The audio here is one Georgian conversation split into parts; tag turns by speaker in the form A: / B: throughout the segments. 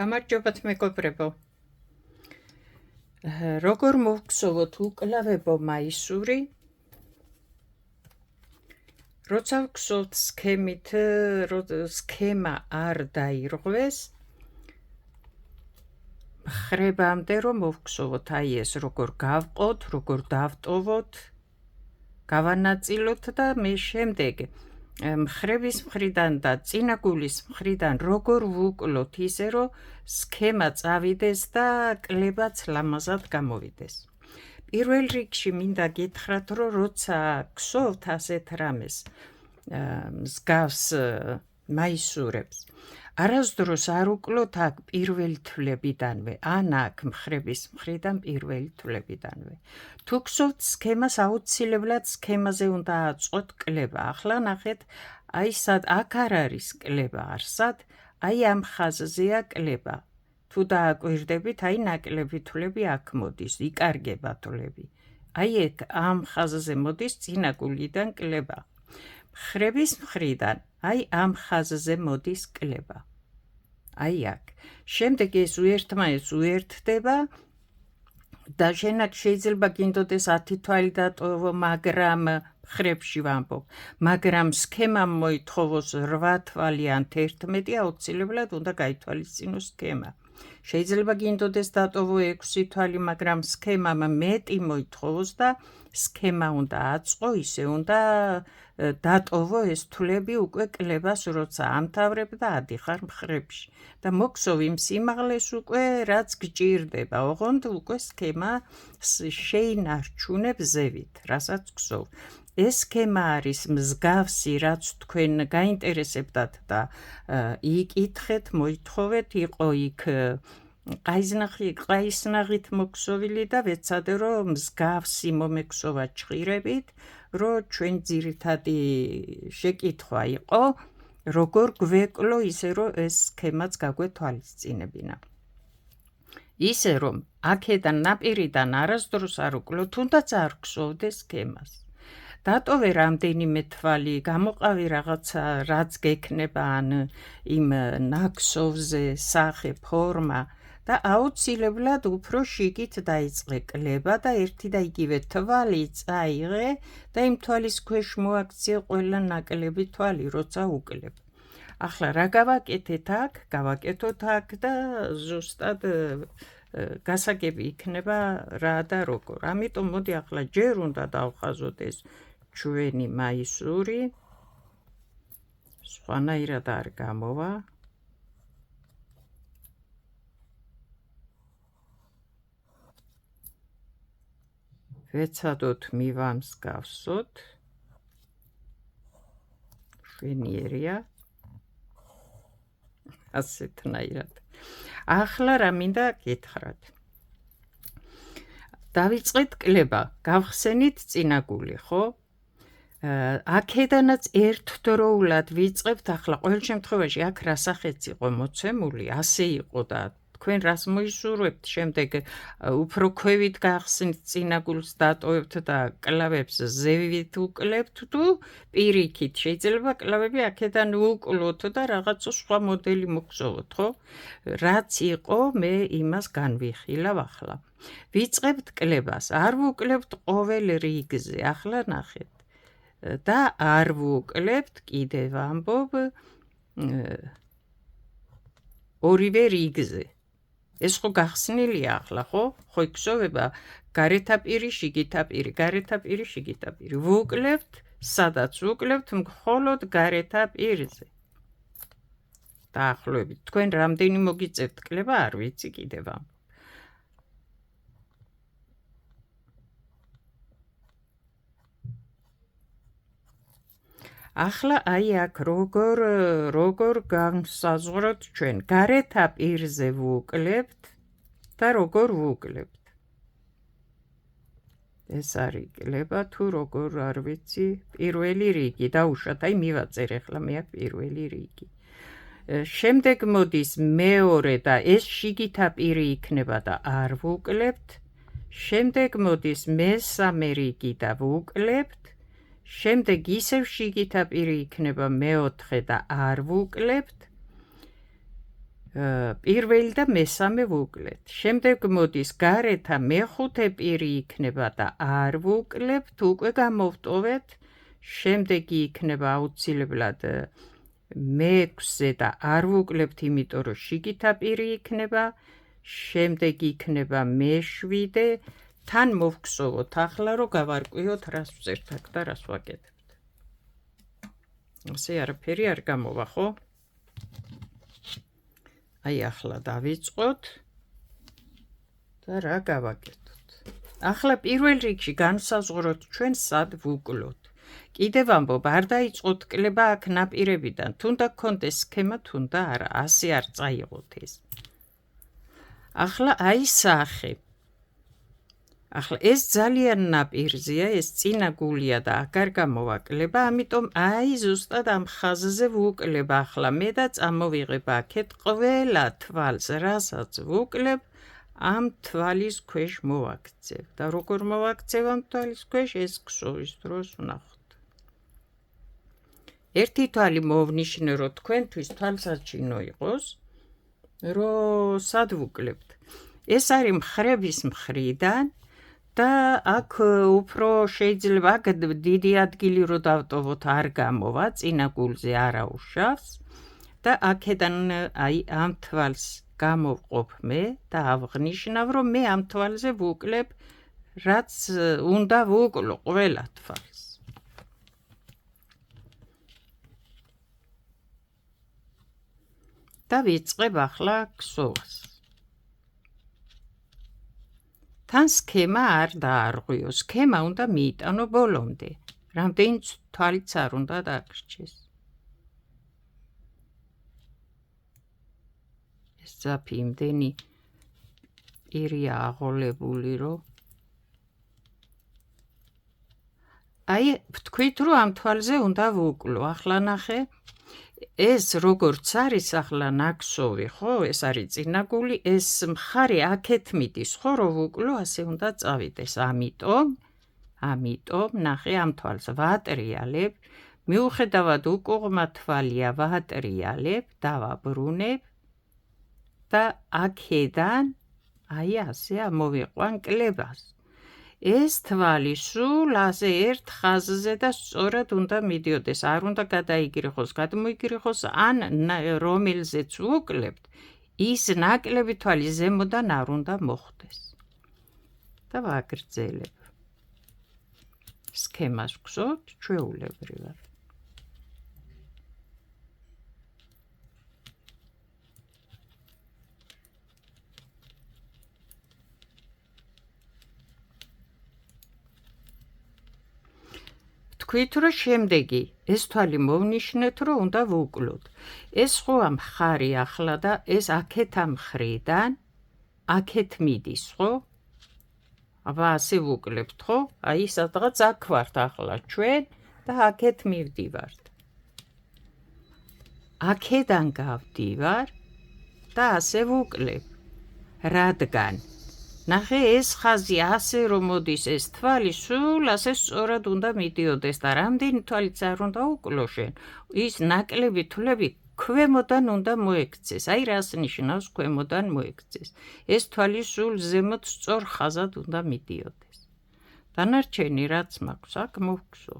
A: გამარჯობათ მეგობრებო. როგორ მოვგსოვოთ უკლავებო მაისური? როცა ვგსოვთ სქემით, სქემა არ დაირღვეს, მხრებამდე რომ მოვგსოვოთ აი ეს როგორ გავყოთ, როგორ დავტოვოთ, გავანაწილოთ და მე შემდეგ მხრების მხრიდან და წინაგულის მხრიდან როგორ ვუკლოთ ისე რომ სქემა წავიდეს და კლებაც ლამაზად გამოვიდეს. პირველ რიგში მინდა გითხრათ, რომ როცა გსოვთ ასეთ რამეს მსგავს მაისურებს, არასდროს არ უკლოთ აქ პირველი თვლებიდანვე, ან აქ მხრების მხრიდან პირველი თვლებიდანვე. თუ გსოვთ სქემას, აუცილებლად სქემაზე უნდა აწყოთ კლება. ახლა ნახეთ, აი სად აქ არ არის კლება არსად, აი ამ ხაზზეა კლება. თუ დააკვირდებით, აი ნაკლები თვლები აქ მოდის, იკარგება თვლები. აი ეგ ამ ხაზზე მოდის წინაგულიდან კლება. მხრების მხრიდან, აი ამ ხაზზე მოდის კლება. აი აქ. შემდეგ ეს უერთმაეს უერთდება და შენაკ შეიძლება გინდოდეს 10 თვალი დატოვო, მაგრამ მხრებში ვამბობ, მაგრამ სქემამ მოითხოვოს 8 თვალი ან 11, აუცილებლად უნდა გაითვალისწინოს სქემა. შეიძლება გინდოდეს დატოვო 6 თვალი, მაგრამ სქემამ მეტი მოითხოვოს და სქემა უნდა აწყო, ისე უნდა დატოვო ეს თვლები უკვე კლებას, როცა ამთავრებ და ადიხარ მხრებში. და მოგსოვ იმ სიმაღლეს უკვე, რაც გჭირდება, ოღონდ უკვე სქემა შეინარჩუნებ ზევით, რასაც გსოვ. ეს სქემა არის მსგავსი, რაც თქვენ გაინტერესებდათ და იკითხეთ, მოითხოვეთ, იყო იქ ყაისნაღით მოგსოვილი და ვეცადე, რომ მსგავსი მომეგსოვა ჭყირებით, რომ ჩვენ ძირითადი შეკითხვა იყო, როგორ გვეკლო ისე, რომ ეს სქემაც გაგვეთვალისწინებინა. ისე, რომ აქედან ნაპირიდან არასდროს არ უკლო, თუნდაც არ გსოვდეს სქემას. დატოვე რამდენიმე თვალი, გამოყავი რაღაცა, რაც გექნება ან იმ ნაქსოვზე სახე, ფორმა და აუცილებლად უფრო შიგით დაიწყე კლება და ერთი და იგივე თვალი წაიღე და იმ თვალის ქვეშ მოაქცია ყველა ნაკლები თვალი, როცა უკლებ. ახლა რა გავაკეთეთ აქ? გავაკეთოთ აქ და ზუსტად გასაგები იქნება რა და როგორ. ამიტომ მოდი ახლა ჯერ უნდა დავხაზოთ ეს ჩვენი მაისური, სხვანაირად არ გამოვა. ვეცადოთ მივამსგავსოთ. შვენიერია. ასეთნაირად. ახლა რა მინდა გითხრათ. დავიწყეთ კლება, გავხსენით წინაგული, ხო? აქედანაც ერთდროულად ვიწყებთ, ახლა ყოველ შემთხვევაში აქ რასახეც იყო მოცემული, ასე იყო და თქვენ რას მოისურვებთ, შემდეგ უფრო ქვევით გახსნით წინაგულს, დატოვებთ და კლავებს ზევით უკლებთ თუ პირიქით. შეიძლება კლავები აქედან უკლოთ და რაღაცა სხვა მოდელი მოგსოვოთ, ხო? რაც იყო, მე იმას განვიხილავ ახლა. ვიწყებთ კლებას, არ ვუკლებთ ყოველ რიგზე, ახლა ნახეთ. და არ ვუკლებთ, კიდევ ამბობ, ორივე რიგზე. ეს ხო გახსნილია ახლა, ხო? ხო იგსოვება გარეთა პირი, შიგითა პირი, გარეთა პირი, შიგითა პირი. ვუკლებთ, სადაც ვუკლებთ, მხოლოდ გარეთა პირზე. დაახლოებით, თქვენ რამდენი მოგიწევთ კლება, არ ვიცი კიდევ ამბობ. ახლა აი აქ როგორ განსაზღვროთ ჩვენ. გარეთა პირზე ვუკლებთ და როგორ ვუკლებთ. ეს არის კლება თუ როგორ არ ვიცი, პირველი რიგი, დაუშვათ, აი მივაწერ ახლა მე აქ პირველი რიგი. შემდეგ მოდის მეორე და ეს შიგითა პირი იქნება და არ ვუკლებთ. შემდეგ მოდის მესამე რიგი და ვუკლებთ. შემდეგ ისევ შიგითა პირი იქნება მეოთხე და არ ვუკლებთ. პირველი და მესამე ვუკლეთ. შემდეგ მოდის გარეთა მეხუთე პირი იქნება და არ ვუκლებთ, უკვე გამოვტოვეთ. შემდეგი იქნება აუცილებლად მეექვსე და არ ვუკლებთ, იმიტომ რომ შიგითა პირი იქნება. შემდეგი იქნება მეშვიდე. თან მოვგსოვოთ ახლა, რომ გავარკვიოთ რას ვწერთ აქ და რას ვაკეთებთ. ასე არაფერი არ გამოვა, ხო? აი ახლა დავიწყოთ და რა გავაკეთოთ. ახლა პირველ რიგში განსაზღვროთ ჩვენ სად ვუკლოთ. კიდევ ამბობ, არ დაიწყოთ კლება აქ ნაპირებიდან, თუნდა გქონდეს სქემა, თუნდა არა, ასე არ წაიღოთ ეს. ახლა აი სახე. ახლა ეს ძალიან ნაპირზეა, ეს წინა გულია და აქ არ გამოვაკლება, ამიტომ აი ზუსტად ამ ხაზზე ვუკლებ ახლა მე და წამოვიღებ აქეთ ყველა თვალს, რასაც ვუკლებ, ამ თვალის ქვეშ მოვაქცევ და როგორ მოვაქცევ ამ თვალის ქვეშ, ეს ქსოვის დროს ვნახოთ. ერთი თვალი მოვნიშნე, რომ თქვენთვის თვალსაჩინო იყოს, რომ სად ვუკლებთ. ეს არის მხრების მხრიდან და აქ უფრო შეიძლება აქ დიდი ადგილი რო დავტოვოთ არ გამოვა, წინა გულზე არა უშავს და აქედან აი ამ თვალს გამოვყოფ მე და ავღნიშნავ, რომ მე ამ თვალზე ვუკლებ, რაც უნდა ვუკლო ყველა თვალს. და ვიწყებ ახლა ქსოვას. თან სქემა არ დაარღვიო, სქემა უნდა მიიტანო ბოლომდე, რამდენიც თვალიც არ უნდა დაგრჩეს. ეს ძაფი იმდენი პირია აღოლებული, რომ აი ვთქვით, რომ ამ თვალზე უნდა ვუკლო. ახლა ნახე, ეს როგორც არის ახლა ნაქსოვი, ხო, ეს არის წინა გული, ეს მხარე აქეთ მიდის, ხო, რომ ვუკლო, ასე უნდა წავიდეს. ამიტომ ნახე ამ თვალს ვატრიალებ, მიუხედავად უკუღმა თვალია ვატრიალებ, დავაბრუნებ და აქედან აი ასე ამოვიყვან კლებას. ეს თვალი სულ ასე ერთ ხაზზე და სწორად უნდა მიდიოდეს, არ უნდა გადაიგრიხოს, გადმოიგრიხოს, ან რომელზეც ვუკლებთ, ის ნაკლები თვალი ზემოდან არ უნდა მოხდეს. და ვაგრძელებ. სქემას ვგზავთ ჩვეულებრივად. ვთქვით, რომ შემდეგი ეს თვალი მოვნიშნეთ, რომ უნდა ვუკლოთ. ეს ხო ამ მხარი ახლა და ეს აქეთ ამ მხრიდან აქეთ მიდის, ხო? აბა ასე ვუკლებთ, ხო? აი სადღაც აქ ვართ ახლა ჩვენ და აქეთ მივდივართ. აქედან გავდივარ და ასე ვუკლებ. რადგან ნახე ეს ხაზი ასე რომ მოდის ეს თვალი სულ ასე სწორად უნდა მიდიოდეს და რამდენი თვალიც არ უნდა უკლო შენ, ის ნაკლები თვლები ქვემოდან უნდა მოექცეს. აი რას ნიშნავს ქვემოდან მოექცეს. ეს თვალი სულ ზემოთ სწორ ხაზად უნდა მიდიოდეს. დანარჩენი რაც მაქვს აქ მოვგსო.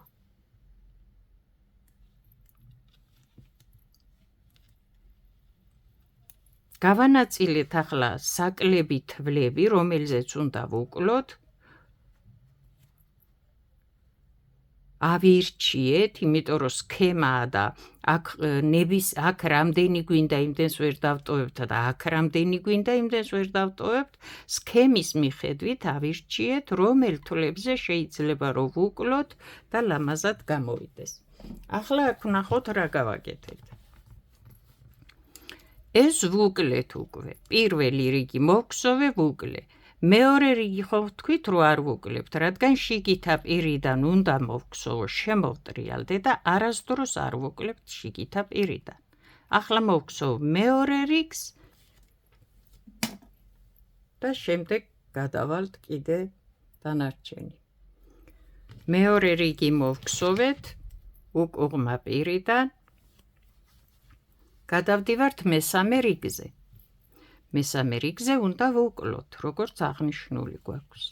A: გავანაწილეთ ახლა საკლები თვლები, რომელზეც უნდა ვუკლოთ. ავირჩიეთ, იმიტომ რომ სქემაა და აქ აქ რამდენი გვინდა იმდენს ვერ დავტოვებთ და აქ რამდენი გვინდა იმდენს ვერ დავტოვებთ. სქემის მიხედვით ავირჩიეთ, რომელ თვლებზე შეიძლება რომ ვუკლოთ და ლამაზად გამოვიდეს. ახლა აქ ვნახოთ რა გავაკეთებთ. ეს ვუკლეთ უკვე. პირველი რიგი მოვგსოვე ვუკლე. მეორე რიგი ხო ვთქვით, რომ არ ვუκლებთ, რადგან შიგითა პირიდან უნდა მოვგსოვო, შემოვტრიალდე და არასდროს არ ვუκლებთ შიგითა პირიდან. ახლა მოვგსოვ მეორე რიგს და შემდეგ გადავალთ კიდე დანარჩენი. მეორე რიგი მოვგსოვეთ უკუღმა პირიდან. გადავდივართ მესამე რიგზე. მესამე რიგზე უნდა ვუკლოთ, როგორც აღნიშნული გვაქვს.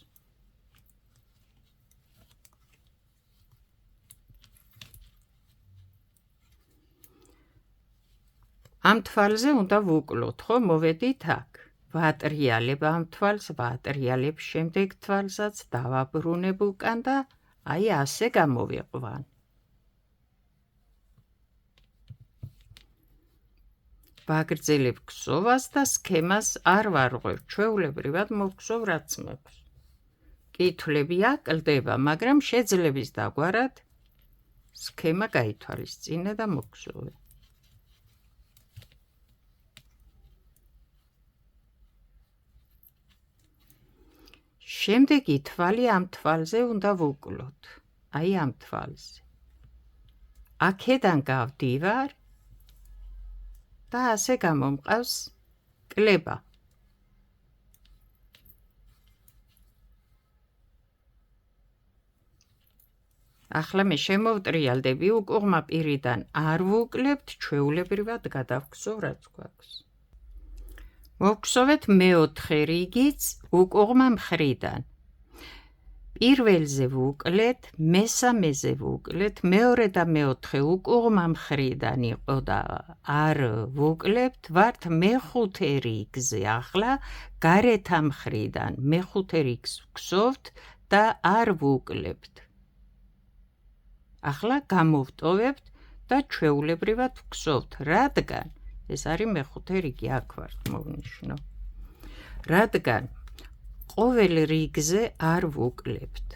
A: ამ თვალზე უნდა ვუკლოთ, ხო, მოვედით აქ. ვატრიალებ ამ თვალს, ვატრიალებ შემდეგ თვალსაც, დავაბრუნებ უკან და აი ასე გამოვიყვან. ვაგრძელებ ქსოვას და სქემას არ ვარღვევ, ჩვეულებრივად მოვქსოვ რაც მაქვს. კითხვები აკლდება, მაგრამ შეძლების დაგვარად სქემა გაითვალისწინე და მოვქსოვე. შემდეგი თვალი ამ თვალზე უნდა ვუკლოთ, აი ამ თვალზე. აქედან გავდივარ და ასე გამომყავს კლება. ახლა მე შემოვტრიალდები, უკუღმა პირიდან არ ვუკლებთ, ჩვეულებრივად გადავხსოვ რაც გვაქვს. მოვხსოვეთ მეოთხე რიგიც უკუღმა მხრიდან. პირველზე ვუკლეთ, მესამეზე ვუკლეთ, მეორე და მეოთხე უკუღმა მხრიდან იყო და არ ვუκლებთ, ვართ მეხუთე რიგზე. ახლა გარეთა მხრიდან მეხუთე რიგს ვხსოვთ და არ ვუკლებთ. ახლა გამოვტოვებთ და ჩვეულებრივად ვხსოვთ, რადგან ეს არის მეხუთე რიგი, აქ ვართ მოვნიშნო. რადგან ყოველ რიგზე არ ვუკლებთ.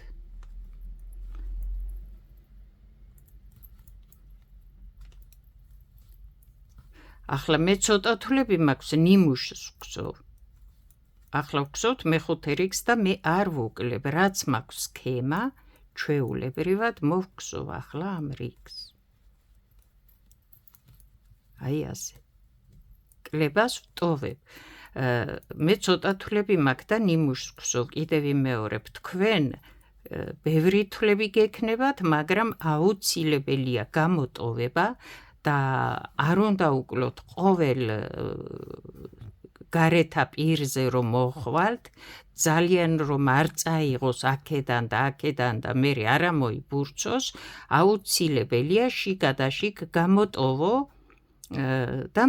A: ახლა მე ცოტა თვლები მაქვს ნიმუშს ვხსოვ. ახლა ვხსოვთ მეხუთე რიგს და მე არ ვუკლებ, რაც მაქვს სქემა, ჩვეულებრივად მოვხსოვ ახლა ამ რიგს. აი ასე. კლებას ვტოვებ. მე ცოტა თვლები მაქვს და ნიმუშს ვხსოვ, კიდევ ვიმეორებ, თქვენ ბევრი თვლები გექნებათ, მაგრამ აუცილებელია გამოტოვება და არ უნდა უკლოთ ყოველ გარეთა პირზე რომ მოხვალთ, ძალიან რომ არ წაიღოს აქედან და მერე არ მოიბურცოს, აუცილებელია შიგადაშიგ გამოტოვო და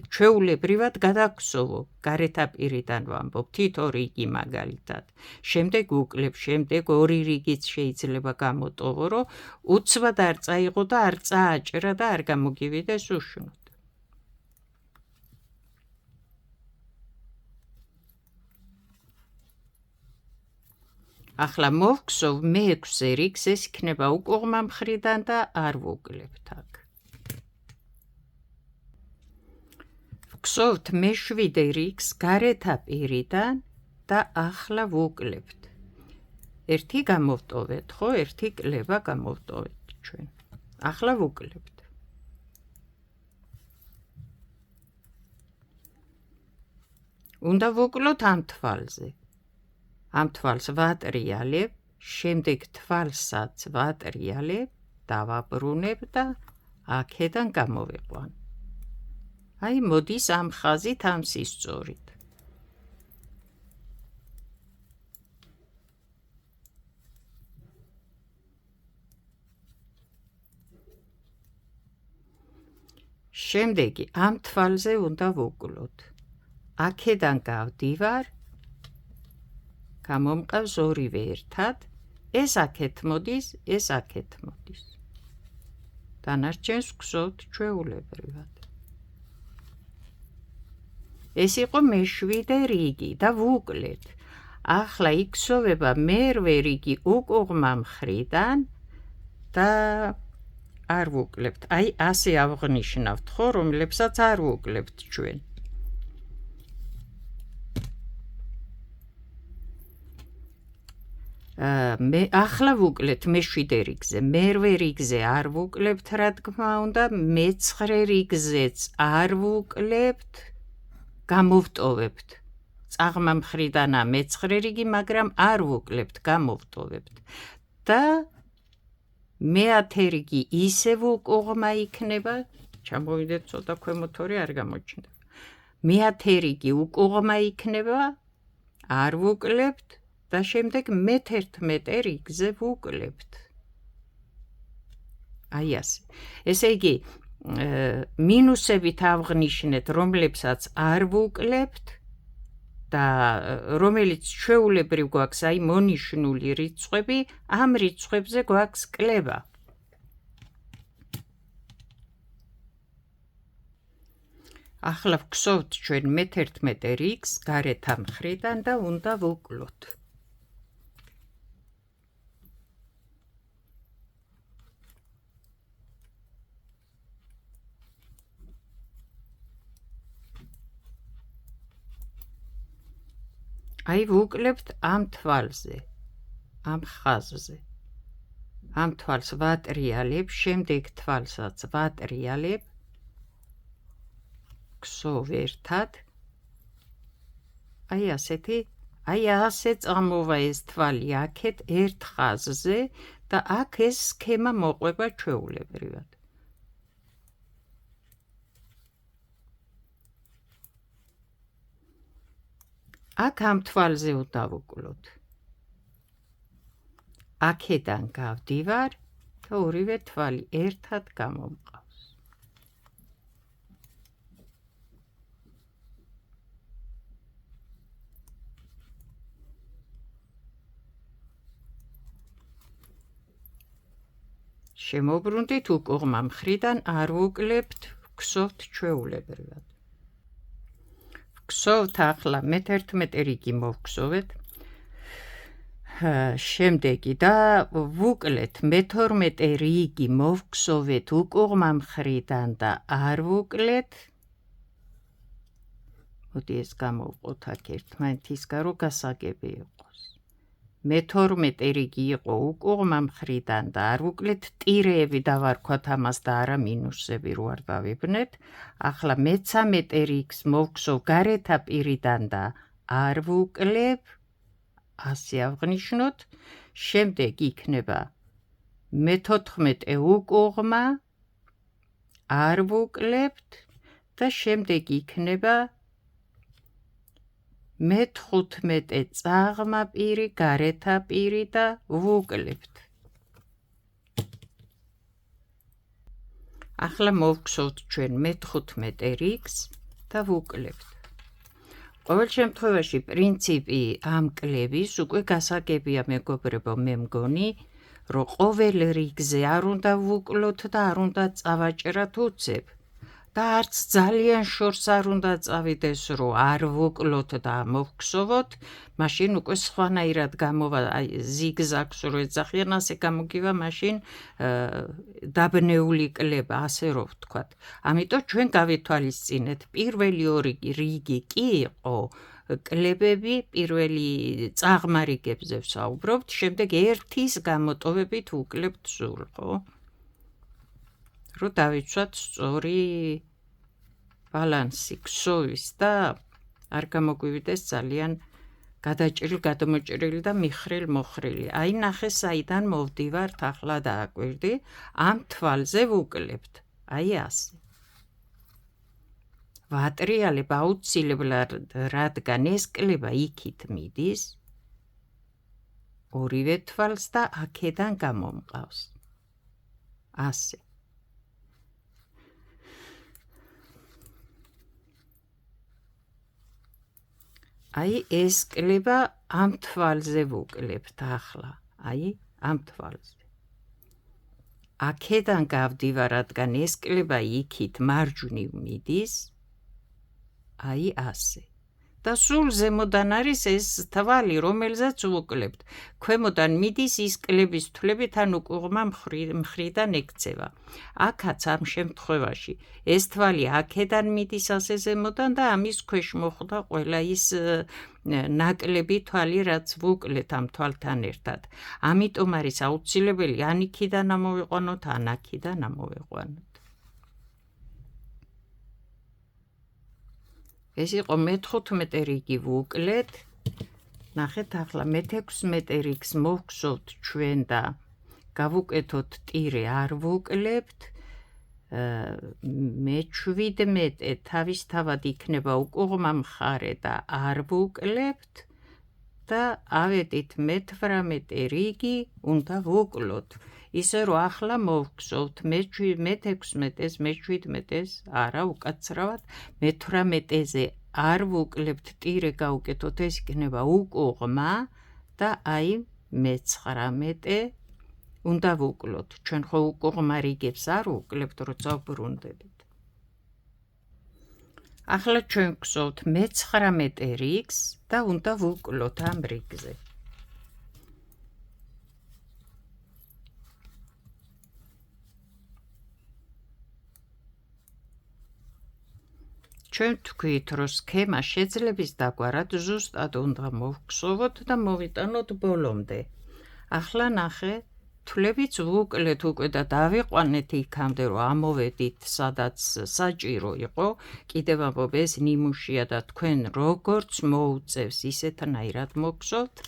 A: ჩვეულებრივად გადაგხსოვო, გარეთა პირიდან ვამბობ, თითო რიგი მაგალითად. შემდეგ უკლებ, შემდეგ ორი რიგიც შეიძლება გამოტოვო, რომ უცბად არ წაიღო და არ წააჭრა და არ გამოგივიდეს უშუნოდ. ახლა მოვხსოვ მეექვსე რიგს, ეს იქნება უკუღმა მხრიდან და არ ვუκლებთ აქ. ვხსოვთ მეშვიდე რიგს გარეთა პირიდან და ახლა ვუკლებთ. ერთი გამოვტოვეთ, ხო, ერთი კლება გამოვტოვეთ ჩვენ. ახლა ვუკლებთ. უნდა ვუკლოთ ამ თვალზე. ამ თვალს ვატრიალებ, შემდეგ თვალსაც ვატრიალებ, დავაბრუნებ და აქედან გამოვიყვან. აი მოდის ამ ხაზით ამ სისწორით. შემდეგი ამ თვალზე უნდა ვუკლოთ. აქედან გავდივარ, გამომყავს ორივე ერთად, ეს აქეთ მოდის, ეს აქეთ მოდის. დანარჩენს ვხსოვთ ჩვეულებრივად. ეს იყო მეშვიდე რიგი და ვუკლეთ. ახლა იქსოვება მერვე რიგი უკუღმა მხრიდან და არ ვუკლებთ. აი ასე ავღნიშნავთ, ხო, რომლებსაც არ ვუკლებთ ჩვენ. მე ახლა ვუკლეთ მეშვიდე რიგზე, მერვე რიგზე არ ვუკლებთ, რა თქმა უნდა, მეცხრე რიგზეც არ ვუკლებთ, გამოვტოვებთ. წაღმა მხრიდანა მეცხრე რიგი, მაგრამ არ ვუკლებთ, გამოვტოვებთ. და მეათე რიგი ისევ უკუღმა იქნება, ჩამოვიდეთ ცოტა ქვემოთ ორი არ გამოჩნდება. მეათე რიგი უკუღმა იქნება, არ ვუკლებთ და შემდეგ მე-11 რიგზე ვუკლებთ. აი ასე. ესე იგი, მინუსებით ავღნიშნეთ, რომლებსაც არ ვუკლებთ და რომელიც ჩვეულებრივ გვაქვს აი მონიშნული რიცხვები, ამ რიცხვებზე გვაქვს კლება. ახლა ვგსოვთ ჩვენ მე-11 რიგს გარეთ ამ მხრიდან და უნდა ვუკლოთ. აი ვუკლებთ ამ თვალზე, ამ ხაზზე. ამ თვალს ვატრიალებ, შემდეგ თვალსაც ვატრიალებ, ვგსოვ ერთად. აი ასეთი, აი ასე წამოვა ეს თვალი აქეთ ერთ ხაზზე და აქ ეს სქემა მოყვება ჩვეულებრივად. აქ ამ თვალზე უნდა ვუკლოთ. აქედან გავდივარ და ორივე თვალი ერთად გამომყავს. შემოbrუნდით უკუღმა მხრიდან არ ვუკლებთ, ვგსოვთ ჩვეულებრივად. ვგსოვთ ახლა მე-11 რიგი მოვგსოვეთ. შემდეგი და ვუკლეთ მე-12 რიგი მოვგსოვეთ უკუღმა მხრიდან და არ ვუკლეთ. მოდი ეს გამოვყოთ აქ ერთმანეთისგან, რომ გასაგები იყოს. მე-12 რიგი იყო უკუღმა მხრიდან და არ ვუკლეთ, ტირეები დავარქვათ ამას და არა მინუსები რო არ დავიბნეთ. ახლა მე-13 რიგს მოვგსოვ გარეთა პირიდან და არ ვუკლებ, ასე ავღნიშნოთ. შემდეგ იქნება მე-14 უკუღმა, არ ვუკლებთ და შემდეგ იქნება მე-15 წაღმა პირი, გარეთა პირი და ვუკლებთ. ახლა მოვგსოვთ ჩვენ მე-15 რიგს და ვუკლებთ. ყოველ შემთხვევაში პრინციპი ამ კლების უკვე გასაგებია მეგობრებო, მე მგონი, რომ ყოველ რიგზე არ უნდა ვუკლოთ და არ უნდა წავაჭრათ უცებ. და არც ძალიან შორს არ უნდა წავიდეს, რომ არ ვუკლოთ და მოვგსოვოთ, მაშინ უკვე სხვანაირად გამოვა, აი ზიგზაგს რო ეძახიან, ასე გამოგივა მაშინ დაბნეული კლება, ასე რომ ვთქვათ. ამიტომ ჩვენ გავითვალისწინეთ, პირველი ორი რიგი კი იყო კლებები, პირველი წაღმა რიგებზე ვსაუბრობთ, შემდეგ ერთის გამოტოვებით ვუკლებთ სულ, ხო? რომ დავიცვათ სწორი ბალანსი ქსოვის და არ გამოგვივიდეს ძალიან გადამოჭრილი და მიხრილ-მოხრილი. აი ნახე საიდან მოვდივართ, ახლა დააკვირდი, ამ თვალზე ვუკლებთ. აი ასე. ვატრიალებ აუცილებლად, რადგან ეს კლება იქით მიდის, ორივე თვალს და აქედან გამომყავს. ასე. აი ეს კლება ამ თვალზე ვუკლებთ ახლა, აი ამ თვალზე. აქედან გავდივარ, რადგან ეს კლება იქით მარჯვნივ მიდის, აი ასე. და სულ ზემოდან არის ეს თვალი, რომელზეც ვუკლებთ. ქვემოდან მიდის ის კლების თვლებით, ან უკუღმა მხრიდან ექცევა. აქაც ამ შემთხვევაში ეს თვალი აქედან მიდის ასე ზემოდან და ამის ქვეშ მოხვდა ყველა ის ნაკლები თვალი, რაც ვუკლეთ ამ თვალთან ერთად. ამიტომ არის აუცილებელი ან იქიდან ამოვიყვანოთ, ან აქედან ამოვიყვანოთ. ეს იყო მე-15 რიგი ვუკლეთ. ნახეთ ახლა მე-16 რიგს მოვგსოვთ ჩვენ და გავუკეთოთ ტირე, არ ვუკლებთ. მე-17 თავისთავად იქნება უკუღმა მხარე და არ ვუკლებთ და ავედით მე-18 რიგი უნდა ვუკლოთ. ისე რომ ახლა მოვგზავნოთ მე-16-ეს, მე-17-ეს, არა უკაცრავად, მე-18-ზე არ ვუკლებთ, ტირე გავუკეთოთ, ეს იქნება უკუღმა და აი მე-19 უნდა ვუკლოთ. ჩვენ ხო უკუღმა რიგებს არ ვუკლებთ, როცა ვბრუნდებით. ახლა ჩვენ გვგზავნთ მე-19 რიგს და უნდა ვუკლოთ ამ რიგზე. ჩვენ თქვით, რომ სქემა შეძლების დაგვარად ზუსტად უნდა მოვგზავნოთ და მოვიტანოთ ბოლომდე. ახლა ნახე, თვლებიც ვუკლეთ უკვე და დავიყვანეთ იქამდე, რომ ამოვედით, სადაც საჭირო იყო, კიდევ ამბობ, ეს ნიმუშია და თქვენ როგორც მოუწევს, ისეთნაირად მოგგზავნთ,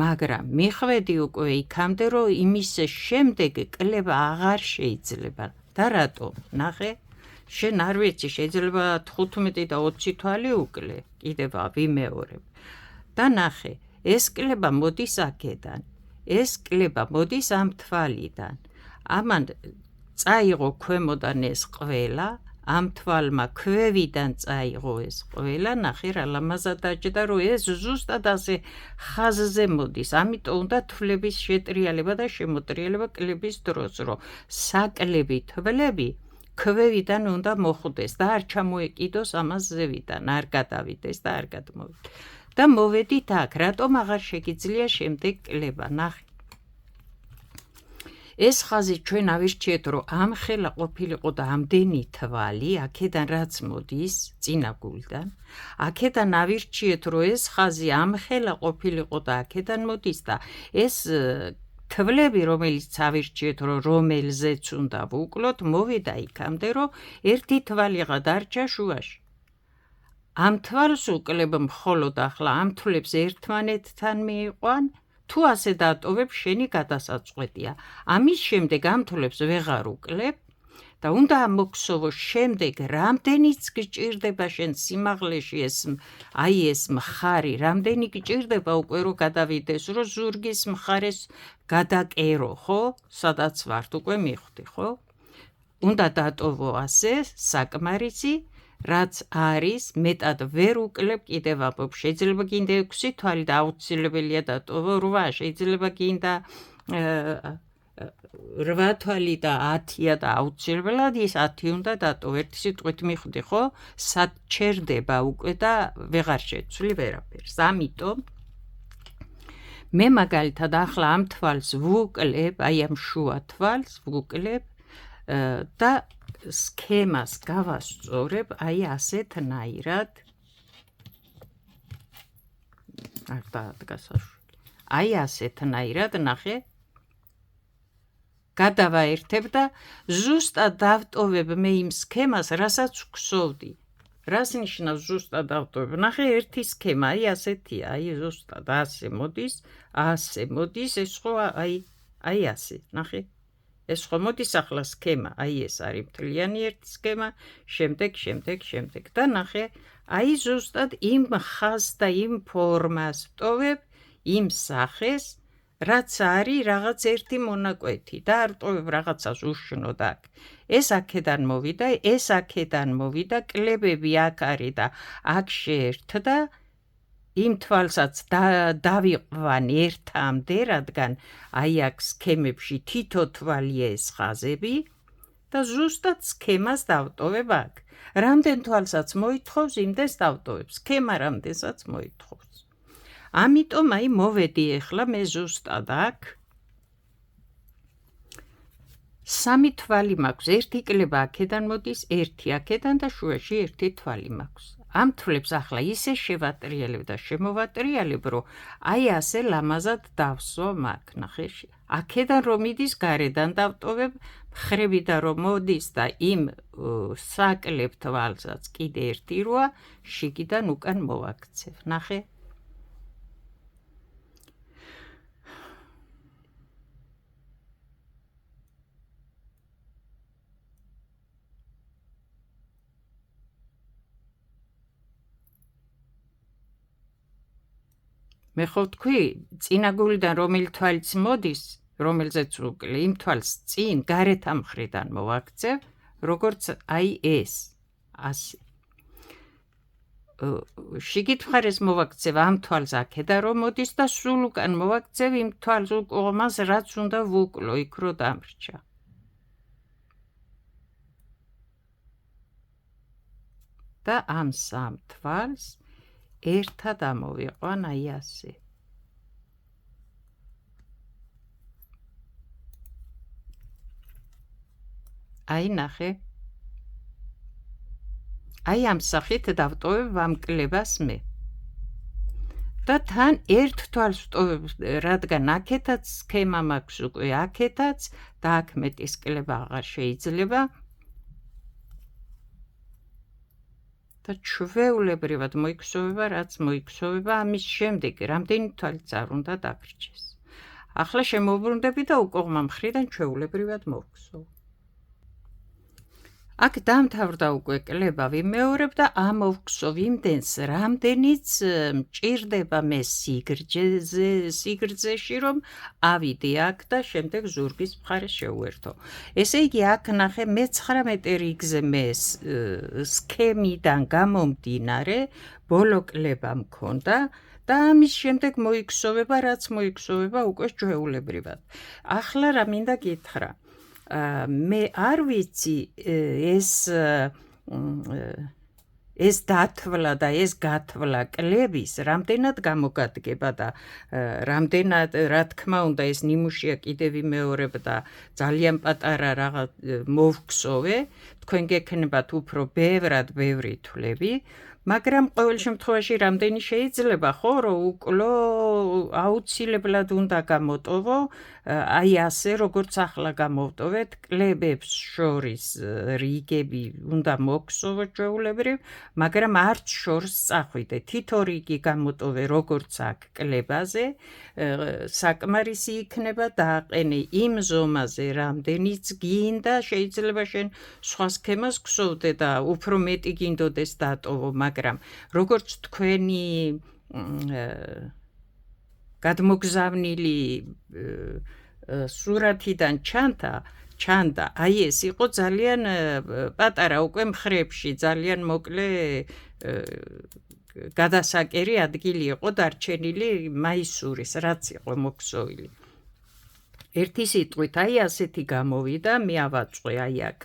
A: მაგრამ მიხვედი უკვე იქამდე, რომ იმის შემდეგ კლება აღარ შეიძლება. და რატომ? ნახე, შენ არ ვიცი, შეიძლება 15 და 20 თვალი უკლე, კიდევ ვიმეორებ. და ნახე, ეს კლება მოდის აქედან. ეს კლება მოდის ამ თვალიდან. ამან წაიღო ქვემოდან ეს ყველა, ამ თვალმა ქვევიდან წაიღო ეს ყველა, ნახე რა ლამაზად დაჯდა, რომ ეს ზუსტად ასე ხაზზე მოდის. ამიტომ უნდა თვლების შეტრიალება და შემოტრიალება კლების დროს, რომ საკლები თვლები ქვევიდან უნდა მოხვდეს და არ ჩამოეკიდოს ამას ზევიდან, არ გადავიდეს და არ გადმოვიდეს. და მოვედით აქ, რატომ აღარ შეგიძლია შემდეგ კლება, ნახე. ეს ხაზი ჩვენ ავირჩიეთ, რომ ამ ხელა ყოფილიყო და ამდენი თვალი, აქედან რაც მოდის, წინა გულიდან, აქედან ავირჩიეთ, რომ ეს ხაზი ამ ხელა ყოფილიყო და აქედან მოდის და ეს თვლები, რომელიც ავირჩიეთ, რომ რომელზეც უნდა ვუკლოთ, მოვიდა იქამდე, რომ ერთი თვალიღა დარჩა შუაში. ამ თვალს უკლებ მხოლოდ ახლა ამ თვლებს ერთმანეთთან მიიყვან, თუ ასე დატოვებ, შენი გადასაწყვეტია. ამის შემდეგ ამ თვლებს ვეღარ უკლებ და უნდა ამოგსოვო შემდეგ, რამდენიც გჭირდება შენ სიმაღლეში ეს მხარი, რამდენი გჭირდება უკვე რომ გადავიდეს, რომ ზურგის მხარეს გადაკერო, ხო? სადაც ვართ უკვე მიხვდი, ხო? უნდა დატოვო ასე საკმარისი, რაც არის, მეტად ვერ უკლებ, კიდევ ამბობ, შეიძლება გინდა 6 თვალი და აუცილებელია დატოვო 8, შეიძლება გინდა 8 თვალი და 10-ია და აუცილებლად ის 10 უნდა დატოვო. ერთი სიტყვით მიხვდი, ხო? საჩერდება უკვე და ვეღარ შეცვლი ვერაფერს. ამიტომ მე მაგალითად ახლა ამ თვალს ვუკლებ, აი ამ შუა თვალს ვუკლებ და სქემას გავასწორებ აი ასეთნაირად. არ დაადგა საშველი. აი ასეთნაირად, ნახე. გადავაერთებ და ზუსტად დავტოვებ მე იმ სქემას, რასაც ვგზოვდი. რას ნიშნავს ზუსტად დავტოვებ? ნახე, ერთი სქემა, აი ასეთია, აი ზუსტად ასე მოდის, ეს ხო აი ასე, ნახე. ეს ხო მოდის ახლა სქემა, აი ეს არის მთლიანი ერთი სქემა, შემდეგ და ნახე, აი ზუსტად იმ ხაზს და იმ ფორმას ვტოვებ, იმ სახეს, რაც არის რაღაც ერთი მონაკვეთი და არ ვტოვებ რაღაცას უშნოდ აქ. ეს აქედან მოვიდა, კლებები აქ არის და აქ შეერთდა, იმ თვალსაც დავიყვან ერთამდე, რადგან აი აქ სქემებში თითო თვალია ეს ხაზები და ზუსტად სქემას დავტოვებ აქ. რამდენ თვალსაც მოითხოვს, იმდენს დავტოვებ, სქემა რამდენსაც მოითხოვს. ამიტომ აი მოვედი ახლა მე ზუსტად აქ. 3 თვალი მაქვს, ერთი კლება აქედან მოდის, ერთი აქედან და შუაში ერთი თვალი მაქვს. ამ თვლებს ახლა ისე შევატრიალებ და შემოვატრიალებ, რომ აი ასე ლამაზად დავსვა მაგ, ნახე, აქედან რომ მიდის, გარედან დავტოვებ, მხრებიდან რომ მოდის და იმ საკლებ თვალსაც კიდე ერთი როა, შიგიდან უკან მოვაქცევ, ნახე. მე ხო თქვი, წინა გულიდან რომელი თვალიც მოდის, რომელზეც უკლე, იმ თვალს წინ გარეთ ამ მხრიდან მოვაქცევ, როგორც აი ეს, ასე. შიგით მხარეს მოვაქცევ ამ თვალს აქედან რომ მოდის და სულ უკან მოვაქცევ იმ თვალს უკუღმას, რაც უნდა ვუკლო, იქ რო დამრჩა. და ამ სამ თვალს ერთად ამოვიყვან აი ასე. აი ნახე. აი ამ სახით დავტოვებ ამ კლებას მე. და თან ერთ თვალს ვტოვებ, რადგან აქეთაც სქემა მაქვს უკვე აქეთაც და აქ მეტის კლება აღარ შეიძლება. და ჩვეულებრივად მოიქსოვება, რაც მოიქსოვება, ამის შემდეგ რამდენი თვალიც არ უნდა დაგრჩეს. ახლა შემოვბრუნდები და უკუღმა მხრიდან ჩვეულებრივად მოვხსოვ. აქ დამთავრდა უკვე კლება ვიმეორებ და ამოვხსოვ იმდენს, რამდენიც მჭირდება მე სიგრძეში, რომ ავიდე აქ და შემდეგ ზურგის მხარეს შევუერთო. ესე იგი, აქ ნახე მე-19 რიგზე მე სქემიდან გამომდინარე, ბოლო კლება მქონდა და ამის შემდეგ მოიქსოვება, რაც მოიქსოვება უკვე ჩვეულებრივად. ახლა რა მინდა გითხრა. მე არ ვიცი ეს დათვლა და ეს გათვლა კლების რამდენად გამოგადგება და რამდენად, რა თქმა უნდა, ეს ნიმუშია კიდევ ვიმეორებ და ძალიან პატარა რაღაც მოვხსოვე, თქვენ გექნებათ უფრო ბევრი თვლები, მაგრამ ყოველ შემთხვევაში რამდენი შეიძლება, ხო, რომ უკლო აუცილებლად უნდა გამოტოვო, აი ასე, როგორც ახლა გამოვტოვეთ, კლებებს შორის რიგები უნდა მოგხსოვო ჩვეულებრივ, მაგრამ არც შორს წახვიდე. თითო რიგი გამოტოვე, როგორც აქ კლებაზე, საკმარისი იქნება დააყენე იმ ზომაზე, რამდენიც გინდა, შეიძლება შენ სხვა სქემას გხსოვდე და უფრო მეტი გინდოდეს დატოვო, მაგრამ როგორც თქვენი გადმოგზავნილი სურათიდან ჩანდა, აი ეს იყო ძალიან პატარა უკვე მხრებში, ძალიან მოკლე გადასაკერი ადგილი იყო დარჩენილი მაისურის, რაც იყო მოგხსოვილი. ერთი სიტყვით, აი ასეთი გამოვიდა, მე ავაწყვე აი აქ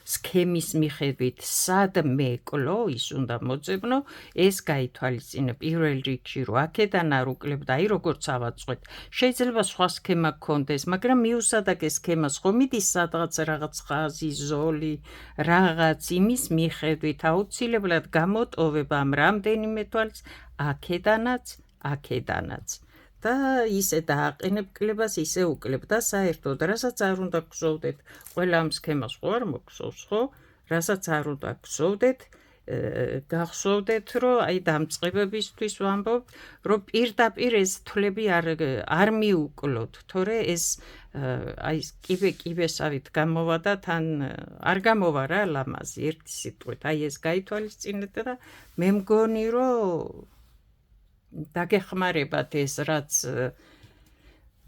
A: სქემის მიხედვით, სად მეკლო, ის უნდა მოძებნო, ეს გაითვალისწინე პირველ რიგში, რომ აქედან არ უკლებდა, აი როგორც ავაწყვეთ. შეიძლება სხვა სქემა გქონდეს, მაგრამ მიუსადაგე სქემას ხომ მიდის სადღაც რაღაც ხაზი, ზოლი, რაღაც იმის მიხედვით აუცილებლად გამოტოვებ ამ რამდენიმე თვალს აქედანაც. და ისე დააყენებ კლებას, ისე უკლებ და საერთოდ, რასაც არ უნდა გხსოვდეთ, ყველა ამ სქემას ხო არ მოგხსოვს, ხო? რასაც არ უნდა გხსოვდეთ, გახსოვდეთ, რომ აი დამწყებებისთვის ვამბობ, რომ პირდაპირ ეს თვლები არ მიუკლოთ, თორე ეს აი კიბესავით გამოვა და თან არ გამოვა რა ლამაზი, ერთი სიტყვით, აი ეს გაითვალისწინეთ და მე მგონი, რომ დაგეხმარებათ ეს, რაც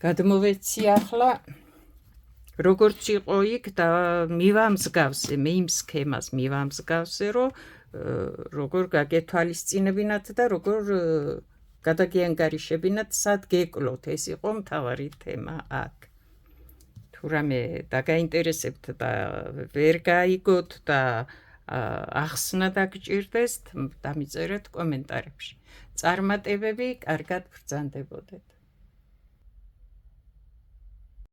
A: გადმოვეცი ახლა, როგორც იყო იქ და მივამსგავსე, მე იმ სქემას მივამსგავსე, რომ როგორ გაგეთვალისწინებინათ და როგორ გადაგიანგარიშებინათ, სად გეკლოთ, ეს იყო მთავარი თემა აქ. თუ რამე დაგაინტერესებთ და ვერ გაიგოთ და ახსნა დაგჭირდეს, დამიწერეთ კომენტარებში. წარმატებები, კარგად ბრძანდებოდეთ.